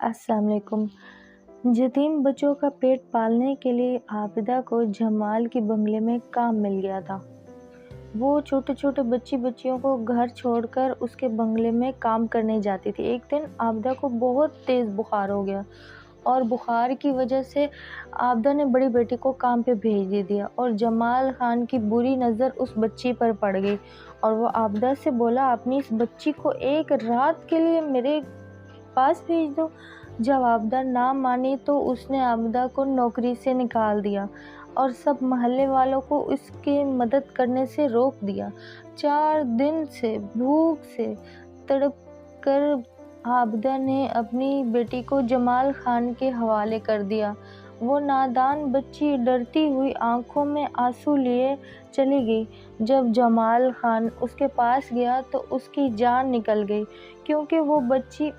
السلام علیکم۔ یتیم بچوں کا پیٹ پالنے کے لیے عابدہ کو جمال کے بنگلے میں کام مل گیا تھا۔ وہ چھوٹے چھوٹے بچیوں کو گھر چھوڑ کر اس کے بنگلے میں کام کرنے جاتی تھی۔ ایک دن عابدہ کو بہت تیز بخار ہو گیا اور بخار کی وجہ سے عابدہ نے بڑی بیٹی کو کام پہ بھیج دیا اور جمال خان کی بری نظر اس بچی پر پڑ گئی اور وہ عابدہ سے بولا، اپنی اس بچی کو ایک رات کے لیے میرے پاس بھیج دو۔ جب عابدہ نہ مانی تو اس نے عابدہ کو نوکری سے نکال دیا اور سب محلے والوں کو اس کی مدد کرنے سے روک دیا۔ 4 دن سے بھوک سے تڑپ کر عابدہ نے اپنی بیٹی کو جمال خان کے حوالے کر دیا۔ وہ نادان بچی ڈرتی ہوئی آنکھوں میں آنسو لیے چلی گئی۔ جب جمال خان اس کے پاس گیا تو اس کی جان نکل گئی، کیونکہ وہ بچی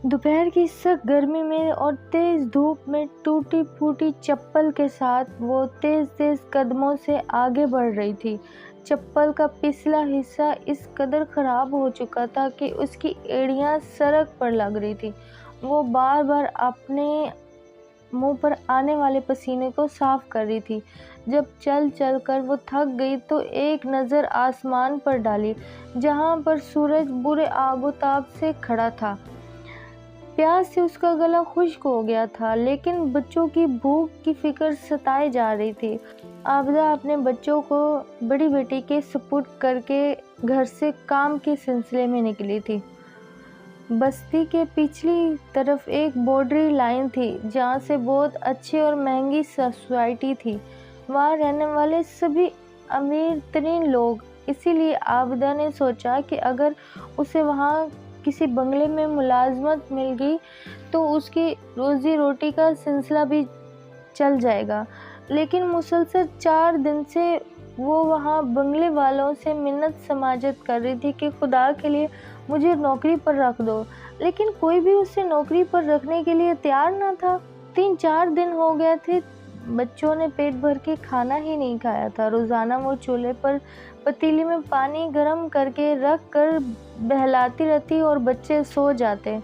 دوپہر کی سخت گرمی میں اور تیز دھوپ میں ٹوٹی پھوٹی چپل کے ساتھ وہ تیز قدموں سے آگے بڑھ رہی تھی۔ چپل کا پچھلا حصہ اس قدر خراب ہو چکا تھا کہ اس کی ایڑیاں سڑک پر لگ رہی تھیں۔ وہ بار بار اپنے منہ پر آنے والے پسینے کو صاف کر رہی تھی۔ جب چل کر وہ تھک گئی تو ایک نظر آسمان پر ڈالی، جہاں پر سورج برے آب و تاب سے کھڑا تھا۔ پیاس سے اس کا گلا خشک ہو گیا تھا، لیکن بچوں کی بھوک کی فکر ستائے جا رہی تھی۔ عابدہ اپنے بچوں کو بڑی بیٹی کے سپرد کر کے گھر سے کام کے سلسلے میں نکلی تھی۔ بستی کے پچھلی طرف ایک باؤنڈری لائن تھی، جہاں سے بہت اچھی اور مہنگی سوسائٹی تھی۔ وہاں رہنے والے سبھی امیر ترین لوگ۔ اسی لیے عابدہ نے سوچا کہ اگر اسے وہاں کسی بنگلے میں ملازمت مل گئی تو اس کی روزی روٹی کا سلسلہ بھی چل جائے گا۔ لیکن مسلسل 4 دن سے وہ وہاں بنگلے والوں سے منت سماجت کر رہی تھی کہ خدا کے لیے مجھے نوکری پر رکھ دو، لیکن کوئی بھی اسے نوکری پر رکھنے کے لیے تیار نہ تھا۔ 3-4 دن ہو گئے تھے، بچوں نے پیٹ بھر کے کھانا ہی نہیں کھایا تھا۔ روزانہ وہ چولہے پر پتیلی میں پانی گرم کر کے رکھ کر بہلاتی رہتی اور بچے سو جاتے۔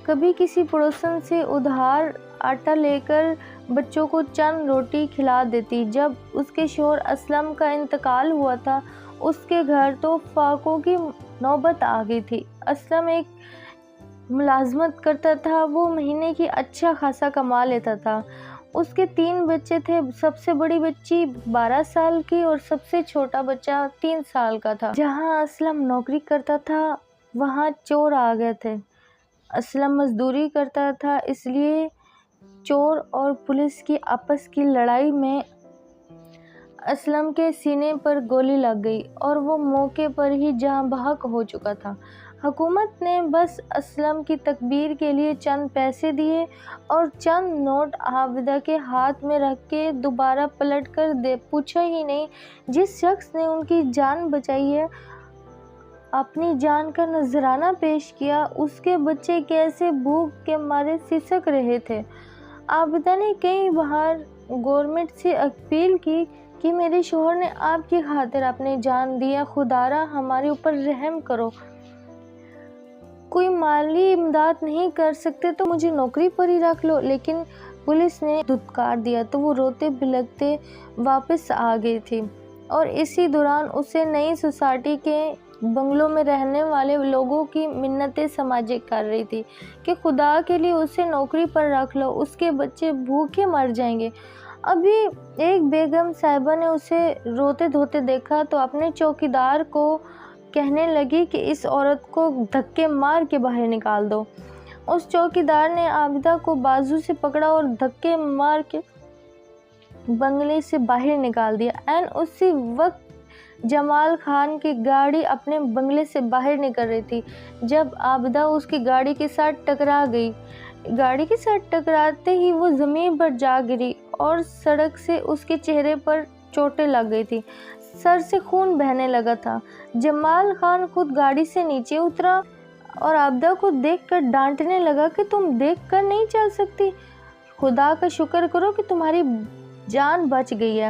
کبھی کسی پڑوسن سے ادھار آٹا لے کر بچوں کو چند روٹی کھلا دیتی۔ جب اس کے شوہر اسلم کا انتقال ہوا تھا، اس کے گھر تو فاقوں کی نوبت آ گئی تھی۔ اسلم ایک ملازمت کرتا تھا، وہ مہینے کی اچھا خاصا کما لیتا تھا۔ اس کے 3 بچے تھے، سب سے بڑی بچی 12 سال کی اور سب سے چھوٹا بچہ 3 سال کا تھا۔ جہاں اسلم نوکری کرتا تھا وہاں چور آ گئے تھے۔ اسلم مزدوری کرتا تھا، اس لیے چور اور پولیس کی آپس کی لڑائی میں اسلم کے سینے پر گولی لگ گئی اور وہ موقع پر ہی جاں بحق ہو چکا تھا۔ حکومت نے بس اسلم کی تکبیر کے لیے چند پیسے دیے اور چند نوٹ عابدہ کے ہاتھ میں رکھ کے دوبارہ پلٹ کر پوچھا ہی نہیں، جس شخص نے ان کی جان بچائی ہے، اپنی جان کا نذرانہ پیش کیا، اس کے بچے کیسے بھوک کے مارے سسک رہے تھے۔ عابدہ نے کئی بار گورنمنٹ سے اپیل کی کہ میرے شوہر نے آپ کی خاطر اپنی جان دی ہے، خدارا ہمارے اوپر رحم کرو۔ کوئی مالی امداد نہیں کر سکتے تو مجھے نوکری پر ہی رکھ لو۔ لیکن پولیس نے دھتکار دیا تو وہ روتے بلکتے واپس آ گئی تھی اور اسی دوران اسے نئی سوسائٹی کے بنگلوں میں رہنے والے لوگوں کی منتیں سماجت کر رہی تھی کہ خدا کے لیے اسے نوکری پر رکھ لو، اس کے بچے بھوکے مر جائیں گے۔ ابھی ایک بیگم صاحبہ نے اسے روتے دھوتے دیکھا تو اپنے چوکیدار کو کہنے لگی کہ اس عورت کو دھکے مار کے باہر نکال دو۔ اس چوکیدار نے عابدہ کو بازو سے پکڑا اور دھکے مار کے بنگلے سے باہر نکال دیا۔ عین اسی وقت جمال خان کی گاڑی اپنے بنگلے سے باہر نکل رہی تھی جب عابدہ اس کی گاڑی کے ساتھ ٹکرا گئی۔ گاڑی کے ساتھ ٹکراتے ہی وہ زمین پر جا گری اور سڑک سے اس کے چہرے پر چوٹیں لگ گئی تھی، سر سے خون بہنے لگا تھا۔ جمال خان خود گاڑی سے نیچے اترا اور عابدہ کو دیکھ کر ڈانٹنے لگا کہ تم دیکھ کر نہیں چل سکتی، خدا کا شکر کرو کہ تمہاری جان بچ گئی ہے۔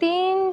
3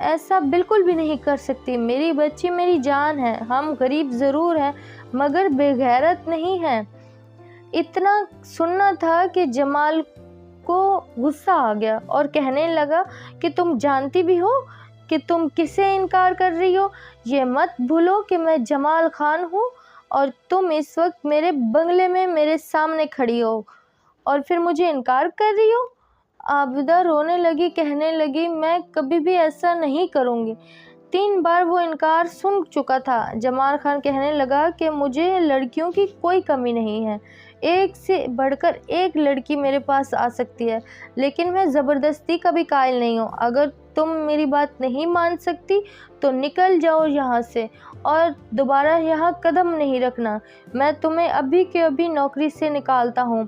ایسا بالکل بھی نہیں کر سکتی، میری بچی میری جان ہے، ہم غریب ضرور ہیں مگر بے غیرت نہیں ہیں۔ اتنا سننا تھا کہ جمال کو غصہ آ گیا اور کہنے لگا کہ تم جانتی بھی ہو کہ تم کسے انکار کر رہی ہو؟ یہ مت بھولو کہ میں جمال خان ہوں اور تم اس وقت میرے بنگلے میں میرے سامنے کھڑی ہو اور پھر مجھے انکار کر رہی ہو۔ عابدہ رونے لگی، کہنے لگی میں کبھی بھی ایسا نہیں کروں گی۔ 3 بار وہ انکار سن چکا تھا۔ جمال خان کہنے لگا کہ مجھے لڑکیوں کی کوئی کمی نہیں ہے، ایک سے بڑھ کر ایک لڑکی میرے پاس آ سکتی ہے، لیکن میں زبردستی کا بھی قائل نہیں ہوں۔ اگر تم میری بات نہیں مان سکتی تو نکل جاؤ یہاں سے اور دوبارہ یہاں قدم نہیں رکھنا، میں تمہیں ابھی کے ابھی نوکری سے نکالتا ہوں۔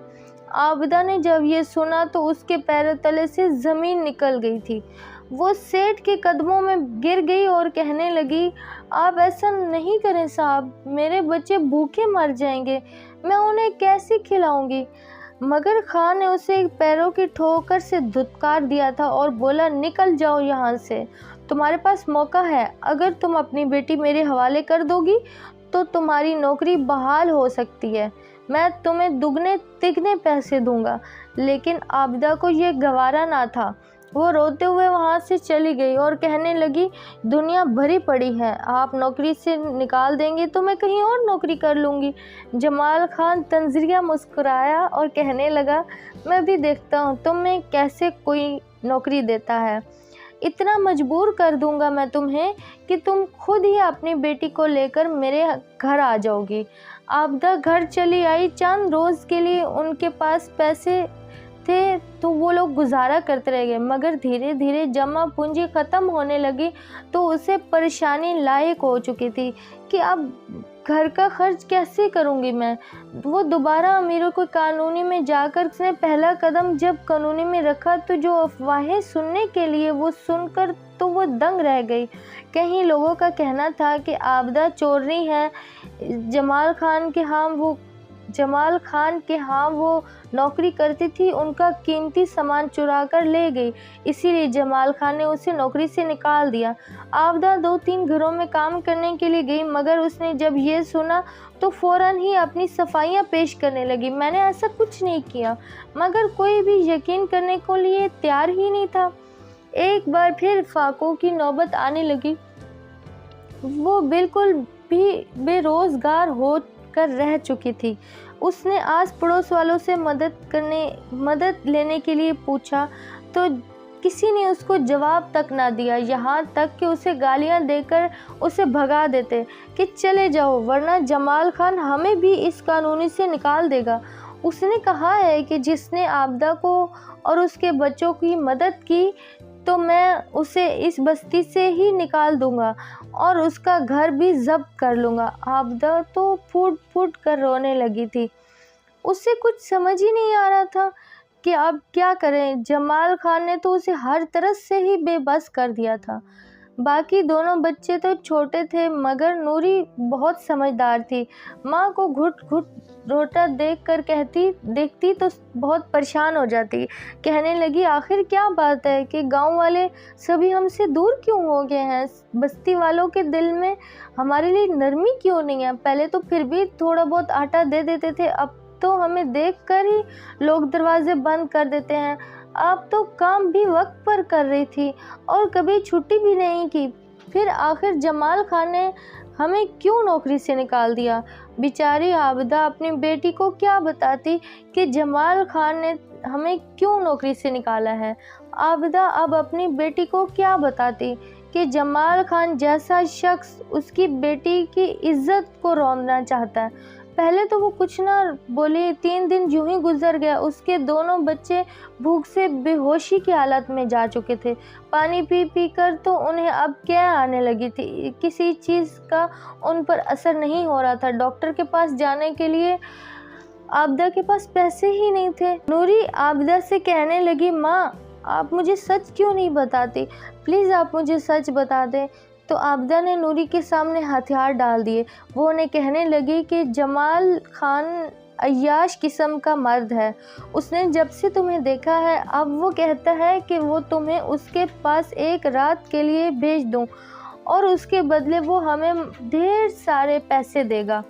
عابدہ نے جب یہ سنا تو اس کے پیروں تلے سے زمین نکل گئی تھی۔ وہ سیٹھ کے قدموں میں گر گئی اور کہنے لگی آپ ایسا نہیں کریں صاحب، میرے بچے بھوکے مر جائیں گے، میں انہیں کیسے کھلاؤں گی؟ مگر خان نے اسے پیروں کی ٹھوکر سے دھتکار دیا تھا اور بولا نکل جاؤ یہاں سے، تمہارے پاس موقع ہے، اگر تم اپنی بیٹی میرے حوالے کر دو گی تو تمہاری نوکری بحال ہو سکتی ہے، میں تمہیں دگنے تگنے پیسے دوں گا۔ لیکن عابدہ کو یہ گوارا نہ تھا، وہ روتے ہوئے وہاں سے چلی گئی اور کہنے لگی دنیا بھری پڑی ہے، آپ نوکری سے نکال دیں گے تو میں کہیں اور نوکری کر لوں گی۔ جمال خان طنزیہ مسکرایا اور کہنے لگا میں بھی دیکھتا ہوں تمہیں کیسے کوئی نوکری دیتا ہے، اتنا مجبور کر دوں گا میں تمہیں کہ تم خود ہی اپنی بیٹی کو لے کر میرے گھر آ جاؤ گی۔ عابدہ گھر چلی آئی۔ چند روز کے لیے ان کے پاس پیسے تھے تو وہ لوگ گزارا کرتے رہ گئے، مگر دھیرے دھیرے جمع پونجی ختم ہونے لگی تو اسے پریشانی لاحق ہو چکی تھی کہ اب گھر کا خرچ کیسے کروں گی میں۔ وہ دوبارہ امیروں کو کالونی میں جا کر اس نے پہلا قدم جب کالونی میں رکھا تو جو افواہیں سننے کے لیے وہ سن کر تو وہ دنگ رہ گئی۔ کہیں لوگوں کا کہنا تھا کہ عابدہ چورنی ہے، جمال خان کے ہاں وہ نوکری کرتی تھی، ان کا قیمتی سامان چرا کر لے گئی، اسی لیے جمال خان نے اسے نوکری سے نکال دیا۔ عابدہ 2-3 گھروں میں کام کرنے کے لیے گئی، مگر اس نے جب یہ سنا تو فوراً ہی اپنی صفائیاں پیش کرنے لگی، میں نے ایسا کچھ نہیں کیا، مگر کوئی بھی یقین کرنے کو لیے تیار ہی نہیں تھا۔ ایک بار پھر فاقوں کی نوبت آنے لگی۔ وہ بالکل بھی بے روزگار ہو کر رہ چکی تھی۔ اس نے آس پڑوس والوں سے مدد لینے کے لیے پوچھا تو کسی نے اس کو جواب تک نہ دیا، یہاں تک کہ اسے گالیاں دے کر اسے بھگا دیتے کہ چلے جاؤ ورنہ جمال خان ہمیں بھی اس کالونی سے نکال دے گا۔ اس نے کہا ہے کہ جس نے عابدہ کو اور اس کے بچوں کی مدد کی تو میں اسے اس بستی سے ہی نکال دوں گا اور اس کا گھر بھی ضبط کر لوں گا۔ عابدہ تو پھوٹ پھوٹ کر رونے لگی تھی، اسے کچھ سمجھ ہی نہیں آ رہا تھا کہ اب کیا کریں۔ جمال خان نے تو اسے ہر طرح سے ہی بے بس کر دیا تھا۔ باقی دونوں بچے تو چھوٹے تھے مگر نوری بہت سمجھدار تھی، ماں کو گھٹ گھٹ روتا دیکھتی تو بہت پریشان ہو جاتی، کہنے لگی آخر کیا بات ہے کہ گاؤں والے سبھی ہم سے دور کیوں ہو گئے ہیں، بستی والوں کے دل میں ہمارے لیے نرمی کیوں نہیں ہے؟ پہلے تو پھر بھی تھوڑا بہت آٹا دے دیتے تھے، اب تو ہمیں دیکھ کر ہی لوگ دروازے بند کر دیتے ہیں۔ آپ تو کام بھی وقت پر کر رہی تھی اور کبھی چھٹی بھی نہیں کی، پھر آخر جمال خان نے ہمیں کیوں نوکری سے نکال دیا؟ بیچاری عابدہ اپنی بیٹی کو کیا بتاتی کہ جمال خان نے ہمیں کیوں نوکری سے نکالا ہے؟ عابدہ اب اپنی بیٹی کو کیا بتاتی کہ جمال خان جیسا شخص اس کی بیٹی کی عزت کو روندنا چاہتا ہے؟ پہلے تو وہ کچھ نہ بولی، 3 دن یوں ہی گزر گیا، اس کے دونوں بچے بھوک سے بے ہوشی کی حالت میں جا چکے تھے، پانی پی پی کر تو انہیں اب کیا آنے لگی تھی، کسی چیز کا ان پر اثر نہیں ہو رہا تھا۔ ڈاکٹر کے پاس جانے کے لیے عابدہ کے پاس پیسے ہی نہیں تھے۔ نوری عابدہ سے کہنے لگی ماں آپ مجھے سچ کیوں نہیں بتاتی، پلیز آپ مجھے سچ بتا دیں۔ تو عابدہ نے نوری کے سامنے ہتھیار ڈال دیے، وہ انہیں کہنے لگی کہ جمال خان عیاش قسم کا مرد ہے۔ اس نے جب سے تمہیں دیکھا ہے اب وہ کہتا ہے کہ وہ تمہیں اس کے پاس ایک رات کے لیے بھیج دوں اور اس کے بدلے وہ ہمیں ڈھیر سارے پیسے دے گا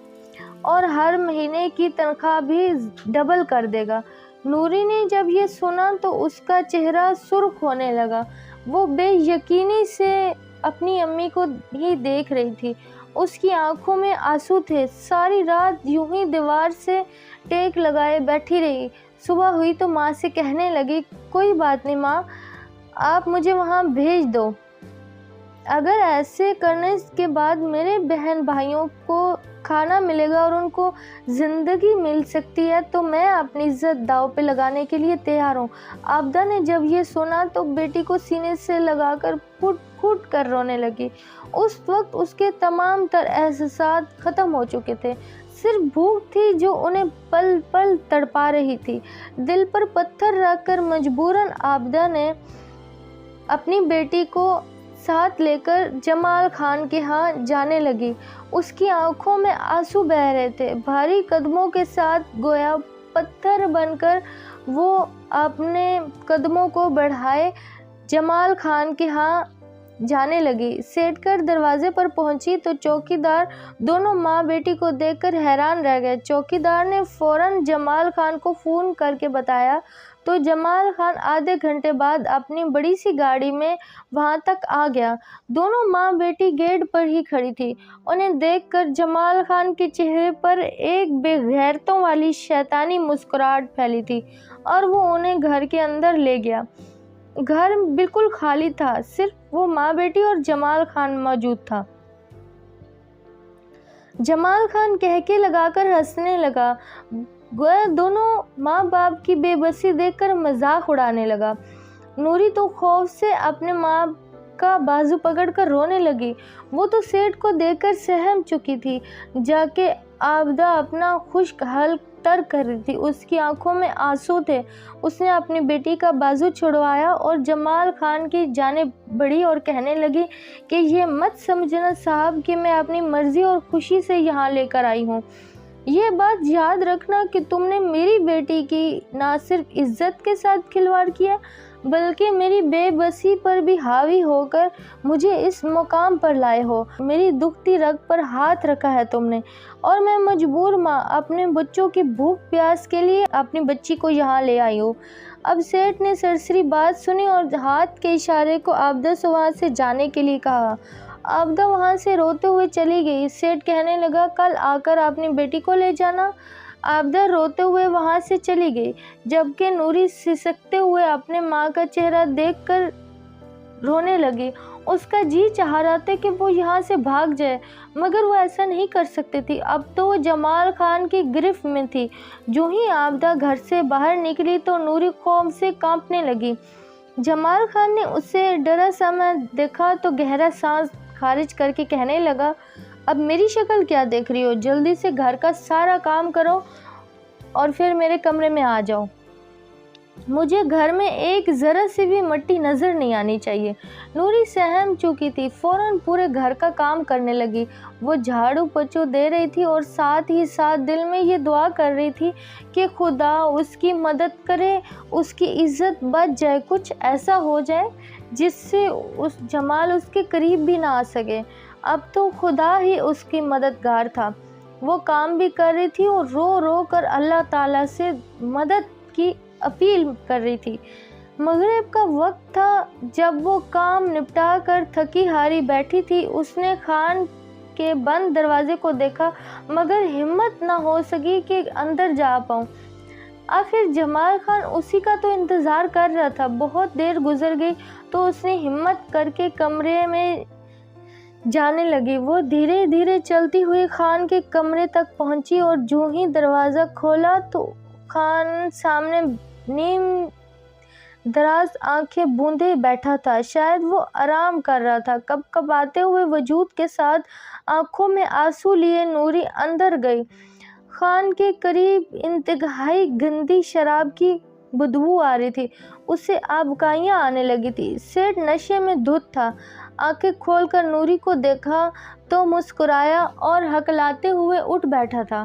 اور ہر مہینے کی تنخواہ بھی ڈبل کر دے گا۔ نوری نے جب یہ سنا تو اس کا چہرہ سرخ ہونے لگا۔ وہ بے یقینی سے اپنی امی کو ہی دیکھ رہی تھی۔ اس کی آنکھوں میں آنسو تھے۔ ساری رات یوں ہی دیوار سے ٹیک لگائے بیٹھی رہی۔ صبح ہوئی تو ماں سے کہنے لگی، کوئی بات نہیں ماں، آپ مجھے وہاں بھیج دو۔ اگر ایسے کرنے کے بعد میرے بہن بھائیوں کو کھانا ملے گا اور ان کو زندگی مل سکتی ہے تو میں اپنی عزت داؤ پہ لگانے کے لیے تیار ہوں۔ عابدہ نے جب یہ سنا تو بیٹی کو سینے سے لگا کر پھٹ پھٹ کر رونے لگی۔ اس وقت اس کے تمام تر احساسات ختم ہو چکے تھے، صرف بھوک تھی جو انہیں پل پل تڑپا رہی تھی۔ دل پر پتھر رکھ کر مجبوراً عابدہ نے اپنی بیٹی کو ساتھ لے کر جمال خان کے ہاں جانے لگی۔ اس کی آنکھوں میں آنسو بہہ رہے تھے۔ بھاری قدموں کے ساتھ گویا پتھر بن کر وہ اپنے قدموں کو بڑھائے جمال خان کے ہاں جانے لگی۔ سیٹ کر دروازے پر پہنچی تو چوکیدار دونوں ماں بیٹی کو دیکھ کر حیران رہ گئے۔ چوکیدار نے فوراً جمال خان کو فون کر کے بتایا تو جمال خان آدھے گھنٹے بعد اپنی بڑی سی گاڑی میں وہاں تک آ گیا۔ دونوں ماں بیٹی گیٹ پر ہی کھڑی تھی۔ انہیں دیکھ کر جمال خان کے چہرے پر ایک بے غیرتوں والی شیطانی مسکراہٹ پھیلی تھی اور وہ انہیں گھر کے اندر لے گیا۔ گھر بالکل خالی تھا، صرف وہ ماں بیٹی اور جمال خان موجود تھا۔ جمال خان کہکے لگا کر ہنسنے لگا، گویا دونوں ماں باپ کی بے بسی دیکھ کر مذاق اڑانے لگا۔ نوری تو خوف سے اپنے ماں کا بازو پکڑ کر رونے لگی۔ وہ تو سیٹ کو دیکھ کر سہم چکی تھی۔ جا کے عابدہ اپنا خشک حلق تر کر رہی تھی، اس کی آنکھوں میں آنسو تھے۔ اس نے اپنی بیٹی کا بازو چھڑوایا اور جمال خان کی جانب بڑھی اور کہنے لگی کہ یہ مت سمجھنا صاحب کہ میں اپنی مرضی اور خوشی سے یہاں لے کر آئی ہوں۔ یہ بات یاد رکھنا کہ تم نے میری بیٹی کی نہ صرف عزت کے ساتھ کھلواڑ کیا بلکہ میری بے بسی پر بھی حاوی ہو کر مجھے اس مقام پر لائے ہو۔ میری دکھتی رگ پر ہاتھ رکھا ہے تم نے، اور میں مجبور ماں اپنے بچوں کی بھوک پیاس کے لیے اپنی بچی کو یہاں لے آئی ہوں۔ اب سیٹ نے سرسری بات سنی اور ہاتھ کے اشارے کو عابدہ سے وہاں سے جانے کے لیے کہا۔ عابدہ وہاں سے روتے ہوئے چلی گئی۔ سیٹ کہنے لگا، کل آ کر اپنی بیٹی کو لے جانا۔ عابدہ روتے ہوئے وہاں سے چلی گئی، جبکہ نوری سسکتے ہوئے اپنے ماں کا چہرہ دیکھ کر رونے لگی۔ اس کا جی چاہ رہا تھا کہ وہ یہاں سے بھاگ جائے، مگر وہ ایسا نہیں کر سکتی تھی۔ اب تو وہ جمال خان کی گرفت میں تھی۔ جو ہی عابدہ گھر سے باہر نکلی تو نوری خوف سے کانپنے لگی۔ جمال خان نے اسے ڈرا سا دیکھا تو گہرا سانس خارج کر کے کہنے لگا، اب میری شکل کیا دیکھ رہی ہو؟ جلدی سے گھر کا سارا کام کرو اور پھر میرے کمرے میں آ جاؤ۔ مجھے گھر میں ایک ذرا سی بھی مٹی نظر نہیں آنی چاہیے۔ نوری سہم چکی تھی، فوراً پورے گھر کا کام کرنے لگی۔ وہ جھاڑو پوچھا دے رہی تھی اور ساتھ ہی ساتھ دل میں یہ دعا کر رہی تھی کہ خدا اس کی مدد کرے، اس کی عزت بچ جائے، کچھ ایسا ہو جائے جس سے جمال اس کے قریب بھی نہ آ سکے۔ اب تو خدا ہی اس کی مددگار تھا۔ وہ کام بھی کر رہی تھی اور رو رو کر اللہ تعالیٰ سے مدد کی اپیل کر رہی تھی۔ مغرب کا وقت تھا جب وہ کام نپٹا کر تھکی ہاری بیٹھی تھی۔ اس نے خان کے بند دروازے کو دیکھا مگر ہمت نہ ہو سکی کہ اندر جا پاؤں۔ آخر جمال خان اسی کا تو انتظار کر رہا تھا۔ بہت دیر گزر گئی تو اس نے ہمت کر کے کمرے میں جانے لگی۔ وہ دھیرے دھیرے چلتی ہوئی خان کے کمرے تک پہنچی اور جو ہی دروازہ کھولا تو خان سامنے نیم دراز آنکھیں بوندے بیٹھا تھا۔ شاید وہ آرام کر رہا تھا۔ کب کب آتے ہوئے وجود کے ساتھ آنکھوں میں آنسو لیے نوری اندر گئی۔ خان کے قریب انتہائی گندی شراب کی بدبو آ رہی تھی۔ اسے آبکائیاں آنے لگی تھی۔ سیٹ نشے میں دھت تھا۔ آنکھیں کھول کر نوری کو دیکھا تو مسکرایا اور ہکلاتے ہوئے اٹھ بیٹھا تھا۔